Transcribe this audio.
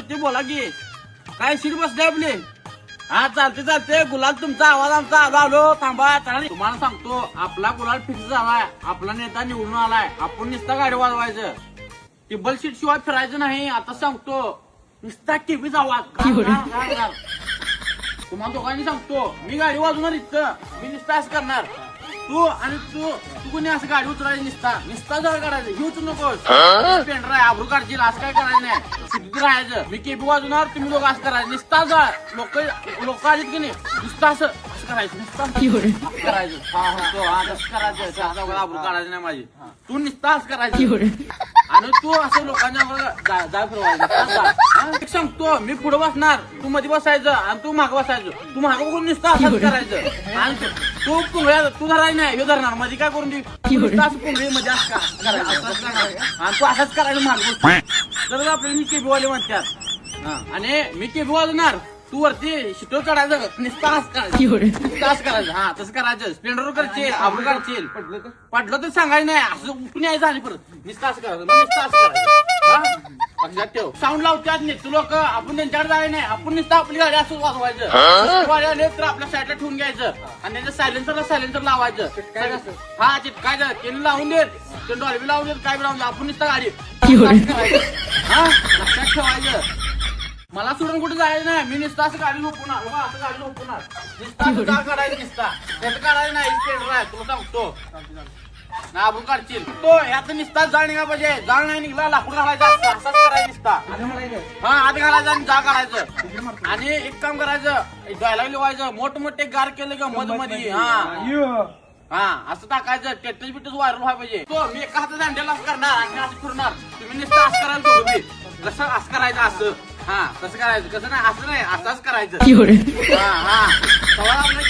वरती बोला की काय सीट बसले आपली. हा चालते चालते. गुलाल तुमचा आवाज आमचा आलो थांबा. तुम्हाला सांगतो आपला गुलाल फिक्स झालाय. आपला नेता निवडून आलाय. आपण नुसता गाडी वाजवायचं. टिबल सीट शिवाय फिरायचं नाही. आता सांगतो नुसता टीव्हीचा आवाज. तुम्हाला दोघांनी सांगतो मी गाडी वाजवणार इथं. मी नुसता असं करणार. तू आणि तू कोणी असं गाडी उतरायची निसता जवळ काढायचं. ही उचलू नकोस. पेंढर आहे आबरू काढशील. असं काय करायचं नाही. सिद्धीत राहायचं. मी केबी वाजवणार तुम्ही लोक असं करायचं. निसता जळ लोक आलीत की नाही नुसतं असं करायचं. नुसतं करायचं. हा तसं करायचं. आबरू काढायचं नाही माझी. तू निसता असं करायचं. आणि तू असं लोकांच्या जाय फिरवायचं. सांगतो मी पुढे बसणार. तू मध्ये बसायचं आणि तू मागं बसायचं. तू मागं बघून निसता असंच करायचं. आणि तू पुंगळ्या तू धरायचं नाही. हे धरणार मध्ये काय करून दे. असं पुंगळी मध्ये असं करायचं. आणि तू असंच करायचं मागं. तर आपल्याला मी केबी वाले म्हणतात. आणि मी केबी वाजवणार. तू वरती शिटो काढायचं. निस्तास करायचं. हा तसं करायचं. स्प्लेंडर करशील आबरू काढशील. पडलं तर सांगायचं नाही. असं उठून यायचं आणि परत निस्तास करायचं. निस्तास करायचं. लक्षात ठेव. साऊंड लावतात नाही लोक. आपण त्यांच्याकडे जायचं नाही. आपण नुसतं आपली गाडी असं वाजवायचं. गाडी आले तर आपल्या साईडला ठेवून घ्यायचं. आणि त्याच्या सायलेन्सर लावायचं. हा चिटकायचं. त्यांनी लावून देत. ते डॉल्बी लावून देत. काय बी लावून देत. आपण नुसतं गाडी हा लक्षात ठेवायचं. मला सोडून कुठे जायचं नाही. मी नुसतं असं गाडी झोपणार. असं गाडी झोपणार. नुसता काढायचं निसता. त्याचं काढायचं नाही. स्पेंडर आहे तुला सांगतो. ना आबरू काढशील. तो यात निसता जाळ निघा पाहिजे. जाळ नाही निघला लाकूड घालायचं असतं. असाच करायचं निसता. हा आत घालायचं आणि जाळ काढायचं. आणि एक काम करायचं. डायलॉग लिवायचं. मोठमोठे गार केलं का मध्ये. हा असं टाकायचं. टेटस बिटस व्हायरल व्हायला पाहिजे. तो मी एका हातात दांड्याला असं करणार आणि असं फिरणार. तुम्ही नुसतं असं करायला तुम्ही कसं असं करायचं असं. हा तसं करायचं. कसं नाही असं नाही असंच करायचं. हा तेव्हा आपलं